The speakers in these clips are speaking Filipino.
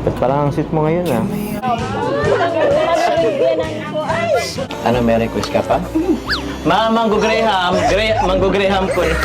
Ba't parang ang sweet mo ngayon ah? Ano, may request ka pa? Manggo Graham! Manggo Graham ko eh.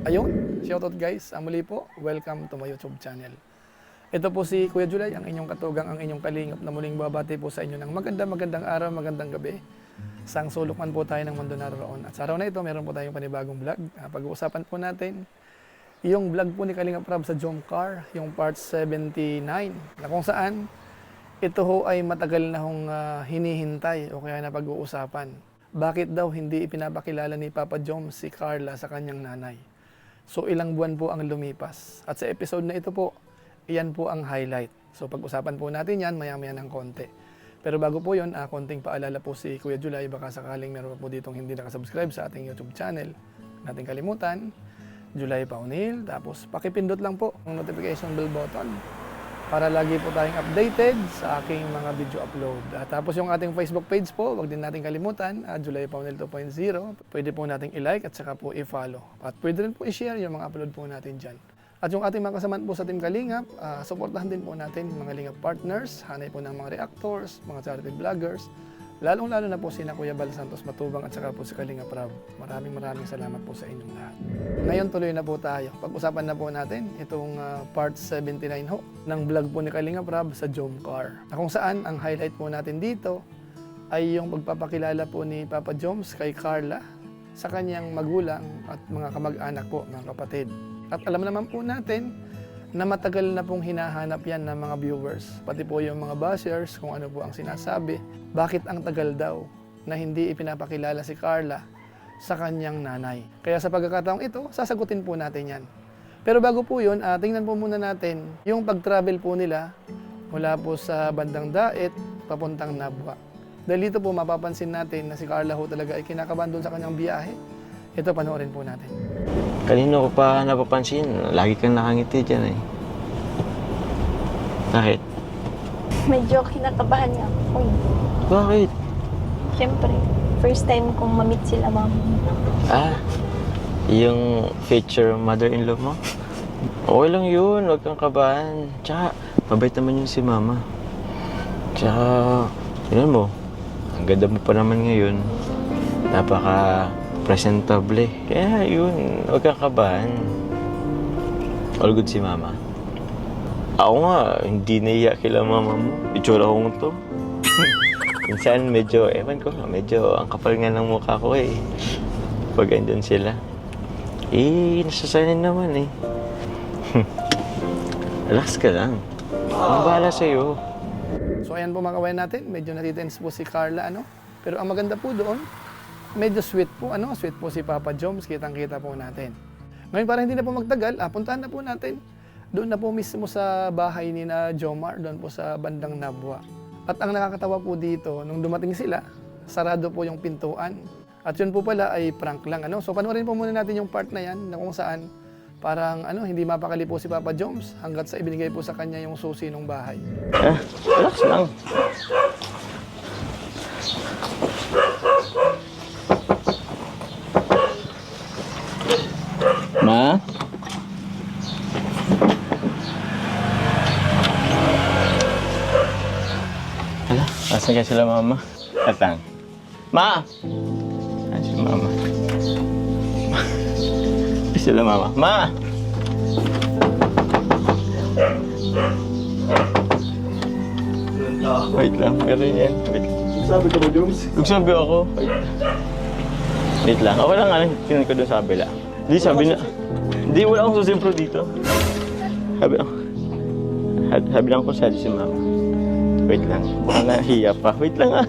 Ayun, shoutout guys. Muli po, welcome to my YouTube channel. Ito po si Kuya Julay, ang inyong katugang, ang inyong kalingap na muling babati po sa inyo ng magandang araw, magandang gabi. Sang sulok man po tayo ng mundo naroon. At sa araw na ito, meron po tayong panibagong vlog. Pag-uusapan po natin yung vlog po ni Kalingap Rab sa Jomcar, yung part 79, na kung saan ito ho ay matagal na hong hinihintay o kaya na pag-uusapan. Bakit daw hindi ipinapakilala ni Papa Jom si Carla sa kanyang nanay? So ilang buwan po ang lumipas. At sa episode na ito po, iyan po ang highlight. So pag-usapan po natin yan maya-maya ng konti. Pero bago po yun, konting paalala po si Kuya Julay, baka sakaling meron po ditong hindi nakasubscribe sa ating YouTube channel. Nating kalimutan, Julay Paunil, tapos pakipindot lang po ang notification bell button para lagi po tayong updated sa aking mga video upload. At tapos yung ating Facebook page po, wag din nating kalimutan, Julay Paunil 2.0. Pwede po nating i-like at saka po i-follow. At pwede rin po i-share yung mga upload po natin dyan. At yung ating mga kasamaan po sa Team Kalingap, supportahan din po natin mga Kalingap partners, hanay po ng mga reactors, mga charity vloggers, lalong-lalo na po sina Kuya Bal Santos Matubang at saka po si Kalingap Rab. Maraming salamat po sa inyong lahat. Ngayon tuloy na po tayo. Pag-usapan na po natin itong part 79 ho ng vlog po ni Kalingap Rab sa Jomcar. Na kung saan ang highlight po natin dito ay yung pagpapakilala po ni Papa Joms kay Carla sa kanyang magulang at mga kamag-anak po, mga kapatid. At alam naman po natin na matagal na pong hinahanap yan ng mga viewers, pati po yung mga bashers kung ano po ang sinasabi. Bakit ang tagal daw na hindi ipinapakilala si Carla sa kanyang nanay? Kaya sa pagkakataong ito, sasagutin po natin yan. Pero bago po yun, tingnan po muna natin yung pag-travel po nila mula po sa bandang Daet papuntang Nabwa. Dahil dito po mapapansin natin na si Carla ho talaga ay kinakabahan doon sa kanyang biyahe. Ito, panoorin po natin. Kanino ko pa napapansin? Lagi kang nakangiti dyan eh. Bakit? Medyo kinakabahan nga ako. Bakit? Siyempre, first time kong mamit sila mama. Yung future mother-in-law mo? Okay lang yun, huwag kang kabahan. Tsaka, mabait naman yun si mama. Tsaka, yun mo, ang ganda mo pa naman ngayon. Napaka-presentable. Kaya yun, huwag kang kabahan. All good si mama. Ako nga, hindi naiya kila mama mo. Itsura ko nga to. Minsan medyo, ewan ko, medyo ang kapal nga ng mukha ko eh. Pag andyan sila. Nasasanin naman eh. Relax ka lang. Ang bahala sa'yo. So ayan po mga kawayan natin, medyo natitense po si Carla, ano? Pero ang maganda po doon, medyo sweet po, ano? Sweet po si Papa Joms, kitang-kita po natin. Ngayon para hindi na po magtagal, puntahan na po natin. Doon na po mismo sa bahay ni na Jomar, doon po sa bandang Nabwa. At ang nakakatawa po dito, nung dumating sila, sarado po yung pintuan. At yun po pala ay prank lang, ano? So panoorin po muna natin yung part na yan, na kung saan parang hindi mapakali po si Papa Joms hanggat sa ibinigay po sa kanya yung susi ng bahay. Relax lang. Ma? Hala, asan ka sila mama? Atang. Ma! Asan si mama? Sila mama. Ma! Wait lang, meron yan. Wait. Sabi ko ba, Joms? Nagsabi ako. Wait lang. Okay lang nga, tinan ko doon sa kabila. Hindi, sabi na. Hindi, wala akong susimpro dito. Sabi lang ko sa si mama. Wait lang. Baka nahiya pa. Wait lang ah.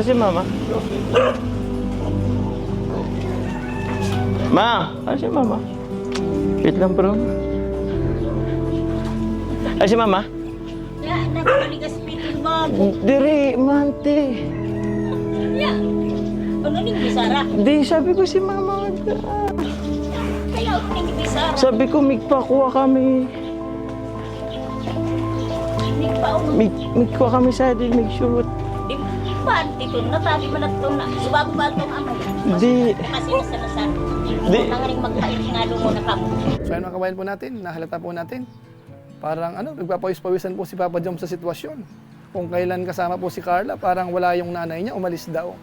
Si mama? Ma! Si mama? Wait lang bro. Si mama? Ya, nagpuli ka speaking bag. Diri, mante. Ya. Ano ning bisara? Di, sabi ko si mama. Kaya ako ning bisara. Sabi ko, migpakuha kami. Nigpaon. Migkuha kami sa atin, mig-shoot. ba? Tito, natali mo na ito na. Subabo ba itong amay? Hindi. Kasi nasanasan. Di. Nangaring magpait nga mo na kamo. So ayun mga kabayan po natin, nahalata po natin. Parang nagpapawis-pawisan po si Papa Joms sa sitwasyon. Kung kailan kasama po si Carla, parang wala yung nanay niya, umalis daw.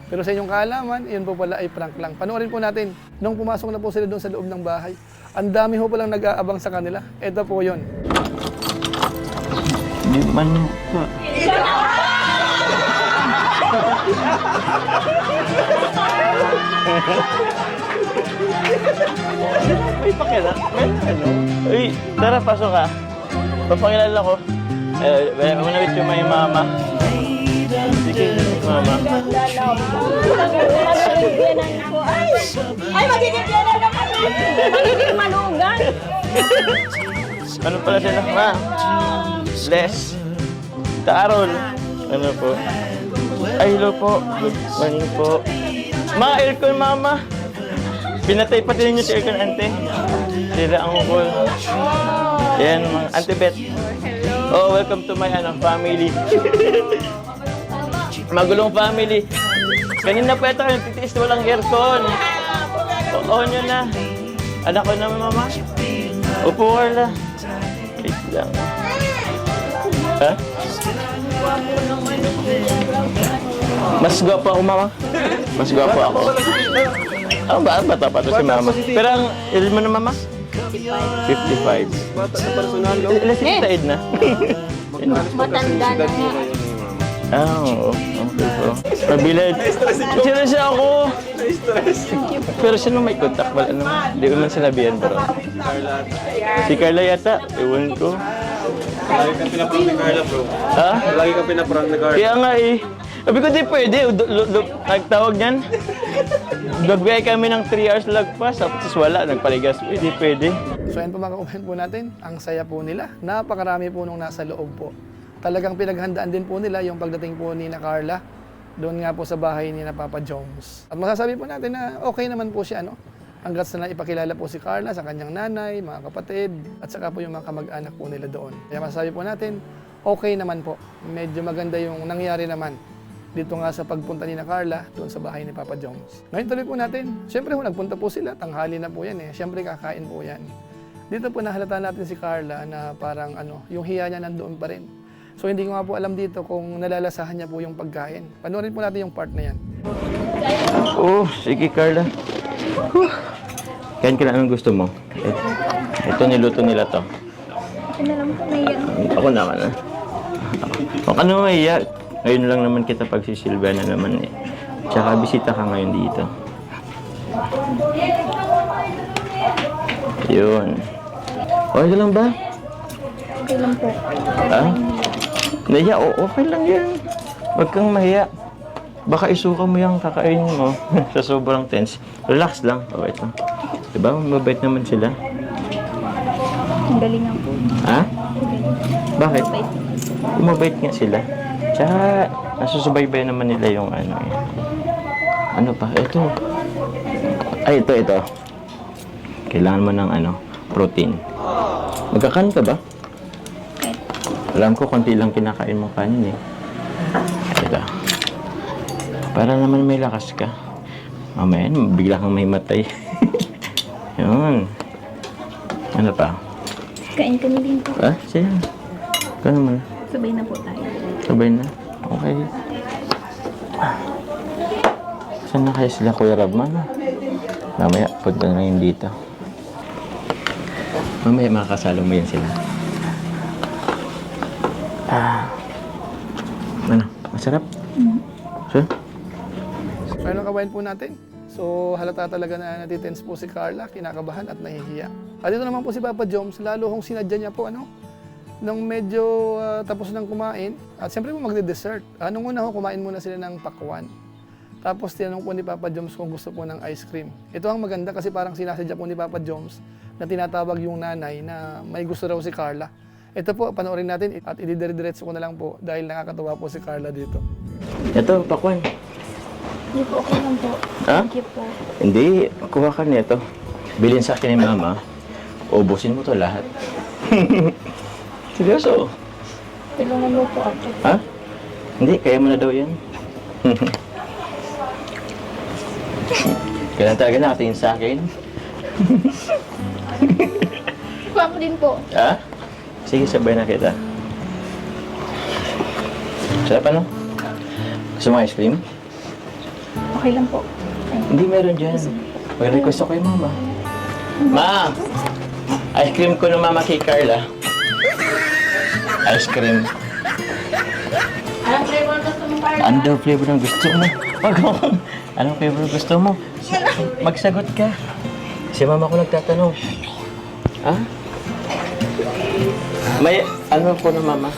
Pero sa inyong kaalaman, yun po pala ay prank lang. Panoorin po natin, nung pumasok na po sila doon sa loob ng bahay, ang dami ho palang nag-aabang sa kanila. Ito po yun. Di man pa. May pakila. Uy, tara, pasok ka. Papakilala ko. Manawit yung may mama. Sige, mama. Ay, magiging pera na kami! Magiging malugan! Ano pala sila? Ma? Les. Tarol. Ano po? Ay, hello po. Good morning po. Ma, aircon mama. Pinatay pati ninyo si aircon, ante. Sila ang ukol. Ayan, mga Ante Bet. Oh, welcome to my family. Magulong family. Kanina pa ito, nagtitiis na walang aircon. Oo nyo na. Anak ko naman, mama. Upo, Carla. Wait lang. Ha? Mas gwapo ako, mama. Mas gwapo ako. Bata pa to si mama. Pero ang ilan mo na, mama? 55. Bata sa personal, no? Ilan si Tita Edna? Matanda na nga. Oo. Okay po. Mabilad. Sino siya ako? Pero sino may contact? Wala naman. Hindi ko man sinabihan, bro. Si Carla yata. Ewan ko. Lagi kang pinaprank ni Carla, bro. Ha? Lagi kang pinaprank ni Carla. Kaya nga eh. Sabi ko, di pwede. Nagtawag niyan. Nagbigay kami ng 3 hours lagpas. Tapos wala. Nagpaligas. Di pwede. So ayun po mga kabayan po natin, ang saya po nila. Napakarami po nung nasa loob po. Talagang pinaghandaan din po nila yung pagdating po ni na Carla doon nga po sa bahay ni na Papa Joms. At masasabi po natin na okay naman po siya, no? Hanggat sa ipakilala po si Carla sa kanyang nanay, mga kapatid, at saka po yung mga kamag-anak po nila doon. Kaya masasabi po natin, okay naman po. Medyo maganda yung nangyari naman dito nga sa pagpunta ni na Carla doon sa bahay ni Papa Joms. Ngayon tuloy po natin, siyempre po nagpunta po sila, tanghali na po yan eh. Siyempre kakain po yan. Dito po nahalata natin si Carla na parang yung hiya niya nandoon pa rin. So hindi ko nga po alam dito kung nalalasahan niya po yung pagkain. Panoorin po natin yung part na yan. Oh, sige Carla. Kain ka na, anong gusto mo? Ito niluto nila to. Ako na lang po naiyak. Ako naman ah. Huwag ka naman maiyak. Ngayon lang naman kita pagsisilbihan na naman eh. Tsaka bisita ka ngayon dito. Yun. Okay lang ba? Okay lang po. Ha? Nahiya? Okay lang yan. Huwag kang mahiya. Baka isuka mo yung kakainin mo sa sobrang tense. Relax lang. Okay lang. Diba? Mabait naman sila. Ang galing nga po. Ha? Bakit? Mabait. Mabait nga sila. Tsaka, nasusubaybay naman nila yung eh. Ano pa? Ito. Ay, ito. Kailangan mo ng protein. Magkakain ka ba? Alam ko, konti lang kinakain mo kanin eh. Ito. Para naman may lakas ka. Mamaya, bigla kang mahimatay. Yun. Ano pa? Kain kami din po. Ah, sige. Ikaw naman. Sabay na po tayo. Sabay na. Okay. Saan na kaya sila, Kuya Rabman? Mamaya, punta na yun dito. Mamaya, makakasalo mo yan sila. Ano? Masarap? Sure? So ayun ang kabayan po natin. So halata talaga na natitense po si Carla, kinakabahan at nahihiya. At dito naman po si Papa Joms, lalo kong sinadya niya po nung medyo tapos nang kumain. At siyempre po magde-dessert. Nung una kumain muna sila ng pakwan. Tapos tinanong po ni Papa Joms kung gusto po ng ice cream. Ito ang maganda kasi parang sinasadya po ni Papa Joms na tinatawag yung nanay na may gusto raw si Carla. Ito po, panoorin natin at ididire-diretso ko na lang po dahil nakakatawa po si Carla dito. Ito, pakwan. Hindi po, okay lang po. Ha? Thank you po. Hindi, kuha ka nito. Bilhin sa akin ni Mama. Ubusin mo to lahat. Seryoso? Tulungan mo po ako. Ha? Hindi, kaya mo na daw yan. Kailan talaga nakatingin sa akin? Ako din po. Ha? Sige, sabay na kita. Sarap ano? Gusto mo ice cream? Okay lang po. Hindi, meron dyan. Mag-request ako kay mama. Ma! Ice cream ko na mama kay Carla. Ice cream. Anong flavor gusto mo, Carla? Ano daw flavor ng gusto mo? Wag mo. Anong flavor gusto mo? Magsagot ka. Si mama ko nagtatanong. Ha? May ano po na mama?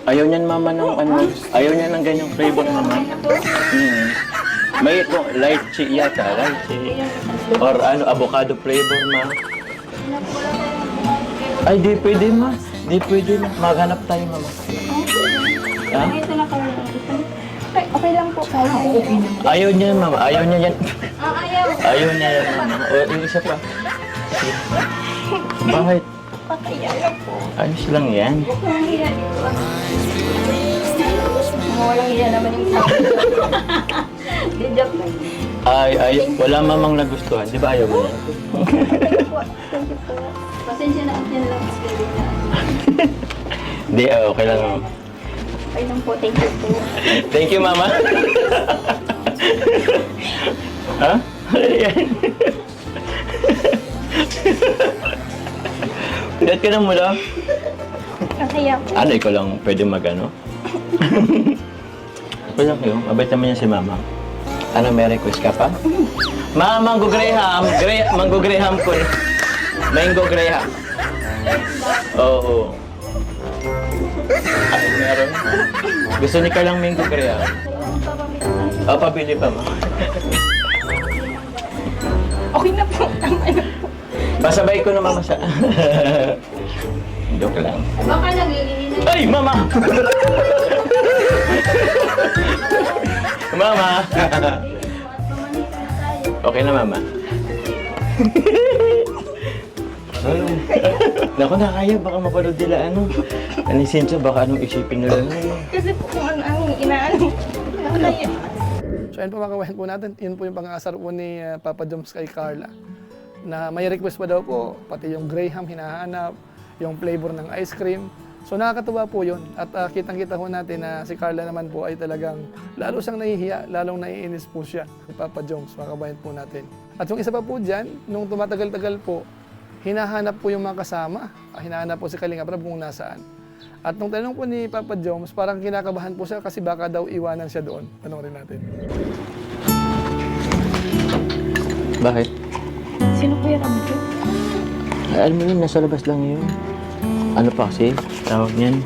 Ayaw niyan mama ng ano. Ayaw niya ng ganyang flavor mama. May ito, lychee yata. Lychee. Or ano, avocado flavor ma. Ay, di pwede ma. Di pwede ma. Maghanap tayo mama. Ha? Ito na kayo. Okay lang po. Ayaw niya mama. Ayaw niya yan. Ayaw. Ayaw niya yan mama. O, yung isa pa. Bakit? Pakaya lang po. Ayos lang yan. Walang hiya dito. Walang hiya naman yung tao. Di joke lang. Wala mamang nagustuhan. Di ba ayaw mo yan? Thank you po. Pasensya na ang yan lang. Hindi, okay lang mama. Okay lang po. Thank you po. Thank you mama. Ha? Ano yan? Pilat ka na mula? Pakaya po. Ano, ikaw lang pwede mag-ano? Pwede lang yun. Mabait naman yan si mama. Ano, may request ka pa? Ma, Mango Graham. Mango Graham ko. Mango Graham. Oo. Ay, meron. Gusto ni Carlang Mango Graham. O, pabili pa mo. Okay na po. Tama na po. Pasabay ko na mama sa... Joke lang. Baka nag-iinit. Ay, mama! Mama! Okay na, mama. Naku, nakaya. Baka mapanood nila ano. Anisinso, baka anong isipin nila. Kasi po kung ano ang inaano. Nakakaya. So ayun po mga kawahan po natin, yun po yung pang-aasar po ni Papa Joms kay Carla. Na may request pa daw po, pati yung Graham hinahanap, yung flavor ng ice cream. So nakakatuwa po yun. At kitang-kita po natin na si Carla naman po ay talagang lalo siyang nahihiya, lalong naiinis po siya. Papa Joms, mga kabayan po natin. At yung isa pa po dyan, nung tumatagal-tagal po, hinahanap po yung mga kasama. Hinahanap po si Kalinga Prab kung nasaan. At nung tanong po ni Papa Joms, parang kinakabahan po siya kasi baka daw iwanan siya doon. Tanong rin natin. Bakit? Sino po yung Ramjo? Ay, alam mo yun, nasa labas lang yun. Ano pa kasi? Tawag niyan.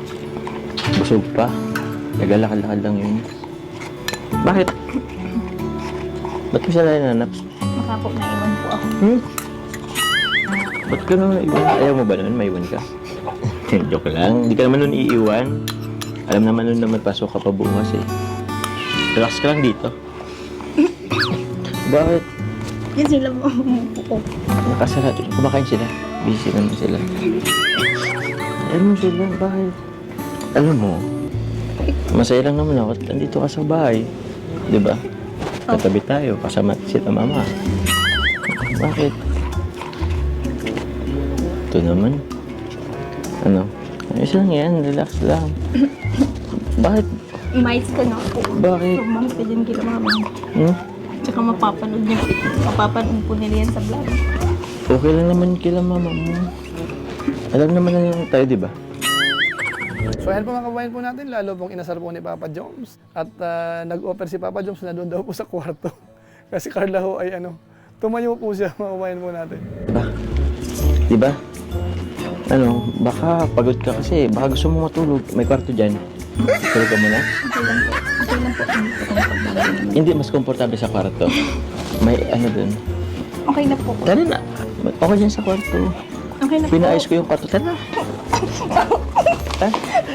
Busog pa. Nagalakad-lakad lang yun. Bakit? Ba't mo siya nananap? Baka po naiwan po ako. Ba't ka naman naiwan? Ayaw mo ba naman maiwan ka? Joke lang. Hindi ka naman nun iiwan. Alam naman nun naman pasok ka pa bukas eh. Relax ka lang dito. Bakit? Yan sila mo po. Nakasarado. Kumakain sila. Busy naman sila. Alam mo sila, bakit? Alam mo, masaya lang naman ako. Nandito ka sa bahay. Di ba? Katabi tayo. Kasama sila mama. Bakit? Ito naman. Ano? Ayos lang yan. Relax lang. Bakit? Mais ka na po. Bakit? Pagmamit ka dyan kila mama. Tsaka mapapanood po nila yan sa vlog. Okay lang naman kila mama mo. Alam naman na lang tayo, di ba? So ayan po mga kabayan po natin, lalo pong inasar po ni Papa Joms. At nag-offer si Papa Joms na doon daw po sa kwarto. Kasi Carla ho ay tumayo po siya mga kabayan po natin. Diba? Diba? Ano, baka pagod ka kasi, baka gusto mo matulog. May kwarto dyan. Tulog ka muna? Okay lang po. Okay lang po. Hindi, mas komportable sa kwarto. May ano dun. Okay na po. Tara na. Okay dyan sa kwarto. Okay na po. Pinaayos ko yung kwarto. Tara na.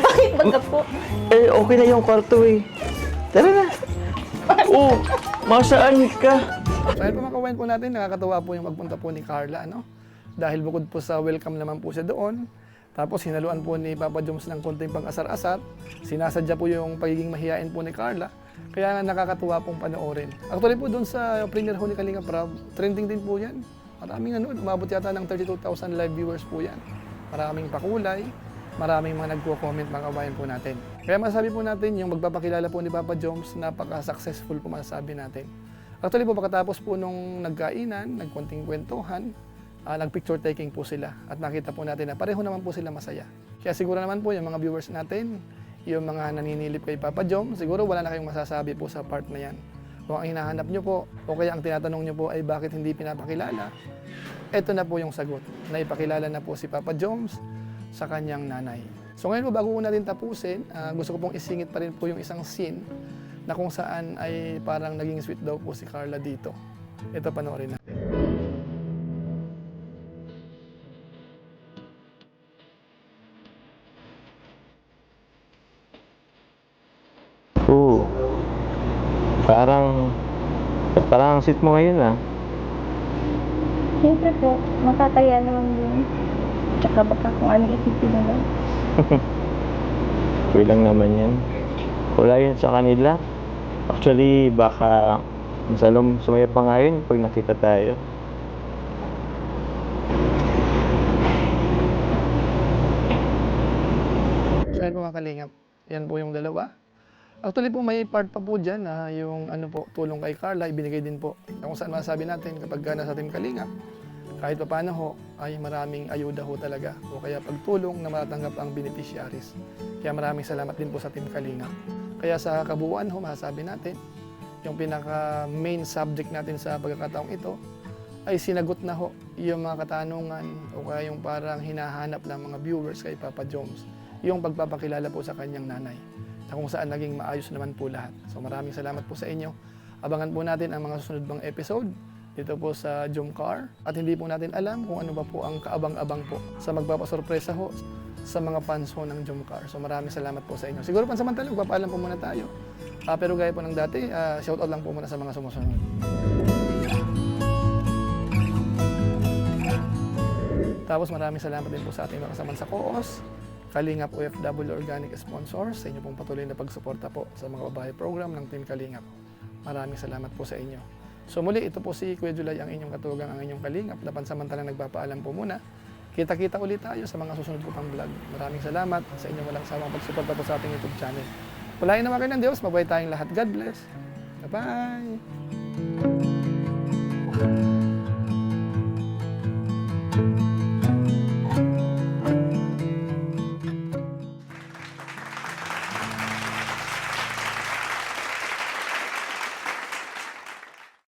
Bakit baga po? Eh, okay na yung kwarto eh. Tara na. Oh, masaan ka? So ayan po mga kabayan po natin, nakakatawa po yung magpunta po ni Carla, Dahil bukod po sa welcome naman po siya doon, Tapos hinaluan po ni Papa Joms ng konting pang-asar-asar. Sinasadya po yung pagiging mahiyain po ni Carla. Kaya nga nakakatuwa pong panoorin. Actually po doon sa premiere ho ni Kalinga Prab, trending din po yan. Maraming umabot yata ng 32,000 live viewers po yan. Maraming pakulay, maraming mga nagko-comment mga kabayan po natin. Kaya masasabi po natin yung magpapakilala po ni Papa Joms, napaka-successful po masasabi natin. Actually po pagkatapos po nung nagkainan, nagkonting kwentuhan, nag-picture taking po sila at nakita po natin na pareho naman po sila masaya. Kaya siguro naman po yung mga viewers natin, yung mga naninilip kay Papa Jom, siguro wala na kayong masasabi po sa part na yan. Kung ang hinahanap nyo po o kaya ang tinatanong nyo po ay bakit hindi pinapakilala, eto na po yung sagot. Naipakilala na po si Papa Joms sa kanyang nanay. So ngayon po bago po natin tapusin, gusto ko pong isingit pa rin po yung isang scene na kung saan ay parang naging sweet daw po si Carla dito. Ito panoorin na. Oo. Parang ang sit mo ngayon ah. Siyempre po, makakaya naman yun. Tsaka baka kung anong isipin nila. Okay lang naman yan. Wala yun sa kanila. Actually, baka masalong sumaya pa nga yun pag nakita tayo. So yan po mga kalingap, yan po yung dalawa. Actually po may part pa po dyan na yung ano po, tulong kay Carla, ibinigay din po. Kung saan masasabi natin kapag nasa Team Kalingap, kahit pa paano ho, ay maraming ayuda ho talaga o kaya pagtulong na matatanggap ang beneficiaries. Kaya maraming salamat din po sa Team Kalingap. Kaya sa kabuuan ho, masasabi natin, yung pinaka main subject natin sa pagkakataong ito ay sinagot na ho yung mga katanungan o kaya yung parang hinahanap ng mga viewers kay Papa Joms, yung pagpapakilala po sa kanyang nanay na kung saan naging maayos naman po lahat. So maraming salamat po sa inyo. Abangan po natin ang mga susunod pang episode dito po sa Jomcar. At hindi po natin alam kung ano ba po ang kaabang-abang po sa magpapasorpresa ho sa mga fans ho ng Jomcar. So maraming salamat po sa inyo. Siguro pansamantala, magpapaalam po muna tayo. Pero gaya po ng dati, shoutout lang po muna sa mga sumusunod. Tapos maraming salamat din po sa ating mga kasamaan sa COOS, Kalingap OFW Organic Sponsors, sa inyo pong patuloy na pagsuporta po sa mga babae program ng Team Kalingap. Maraming salamat po sa inyo. So muli, ito po si Kuya Julay, ang inyong katugang, ang inyong Kalingap, na pansamantalang nagpapaalam po muna. Kita-kita ulit tayo sa mga susunod po pang vlog. Maraming salamat sa inyong walang sawang pagsuporta po sa ating YouTube channel. Pulahin naman kayo ng Diyos, mabuhay tayong lahat. God bless. Bye-bye!